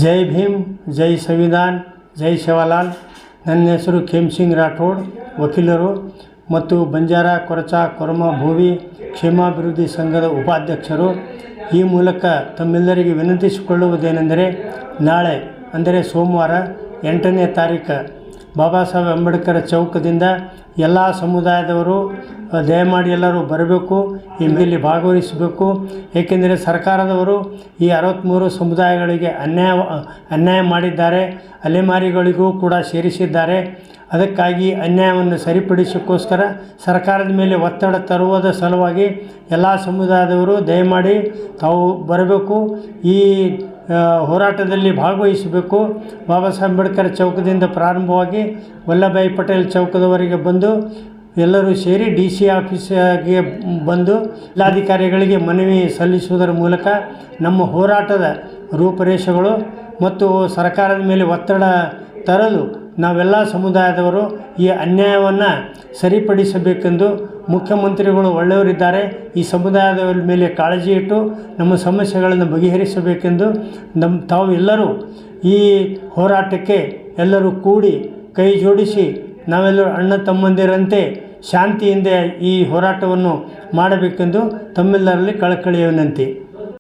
ಜೈ ಭೀಮ್, ಜೈ ಸಂವಿಧಾನ್, ಜೈ ಸೇವಾಲಾಲ್. ನನ್ನ ಹೆಸರು ಖೇಮ್ಸಿಂಗ್ ರಾಠೋಡ್, ವಕೀಲರು ಮತ್ತು ಬಂಜಾರ, ಕೊರಚ, ಕೊರಮ, ಭೋವಿ ಕ್ಷೇಮಾಭಿವೃದ್ಧಿ ಸಂಘದ ಉಪಾಧ್ಯಕ್ಷರು. ಈ ಮೂಲಕ ತಮ್ಮೆಲ್ಲರಿಗೆ ವಿನಂತಿಸಿಕೊಳ್ಳುವುದೇನೆಂದರೆ, ನಾಳೆ ಅಂದರೆ ಸೋಮವಾರ 8ನೇ ತಾರೀಕು ಬಾಬಾ ಸಾಹೇಬ್ ಅಂಬೇಡ್ಕರ್ ಚೌಕದಿಂದ ಎಲ್ಲ ಸಮುದಾಯದವರು ದಯಮಾಡಿ ಎಲ್ಲರೂ ಬರಬೇಕು, ಇಲ್ಲಿ ಭಾಗವಹಿಸಬೇಕು. ಏಕೆಂದರೆ ಸರ್ಕಾರದವರು ಈ 63 ಸಮುದಾಯಗಳಿಗೆ ಅನ್ಯಾಯ ಮಾಡಿದ್ದಾರೆ, ಅಲೆಮಾರಿಗಳಿಗೂ ಕೂಡ ಸೇರಿಸಿದ್ದಾರೆ. ಅದಕ್ಕಾಗಿ ಅನ್ಯಾಯವನ್ನು ಸರಿಪಡಿಸೋಕ್ಕೋಸ್ಕರ ಸರ್ಕಾರದ ಮೇಲೆ ಒತ್ತಡ ತರುವುದರ ಸಲುವಾಗಿ ಎಲ್ಲ ಸಮುದಾಯದವರು ದಯಮಾಡಿ ತಾವು ಬರಬೇಕು, ಈ ಹೋರಾಟದಲ್ಲಿ ಭಾಗವಹಿಸಬೇಕು. ಬಾಬಾ ಸಾಹೇಬ್ ಅಂಬೇಡ್ಕರ್ ಚೌಕದಿಂದ ಪ್ರಾರಂಭವಾಗಿ ವಲ್ಲಭಭಾಯಿ ಪಟೇಲ್ ಚೌಕದವರೆಗೆ ಬಂದು ಎಲ್ಲರೂ ಸೇರಿ DC ಆಫೀಸಿಗೆ ಬಂದು ಜಿಲ್ಲಾಧಿಕಾರಿಗಳಿಗೆ ಮನವಿ ಸಲ್ಲಿಸುವುದರ ಮೂಲಕ ನಮ್ಮ ಹೋರಾಟದ ರೂಪರೇಷೆಗಳು ಮತ್ತು ಸರ್ಕಾರದ ಮೇಲೆ ಒತ್ತಡ ತರಲು ನಾವೆಲ್ಲ ಸಮುದಾಯದವರು ಈ ಅನ್ಯಾಯವನ್ನು ಸರಿಪಡಿಸಬೇಕೆಂದು, ಮುಖ್ಯಮಂತ್ರಿಗಳು ಒಳ್ಳೆಯವರಿದ್ದಾರೆ, ಈ ಸಮುದಾಯದ ಮೇಲೆ ಕಾಳಜಿ ಇಟ್ಟು ನಮ್ಮ ಸಮಸ್ಯೆಗಳನ್ನು ಬಗೆಹರಿಸಬೇಕೆಂದು ತಾವು ಎಲ್ಲರೂ ಈ ಹೋರಾಟಕ್ಕೆ ಎಲ್ಲರೂ ಕೂಡಿ ಕೈ ಜೋಡಿಸಿ ನಾವೆಲ್ಲರೂ ಅಣ್ಣ ತಮ್ಮಂದಿರಂತೆ ಶಾಂತಿಯಿಂದ ಈ ಹೋರಾಟವನ್ನು ಮಾಡಬೇಕೆಂದು ತಮ್ಮೆಲ್ಲರಲ್ಲಿ ಕಳಕಳಿಯ ವಿನಂತಿ.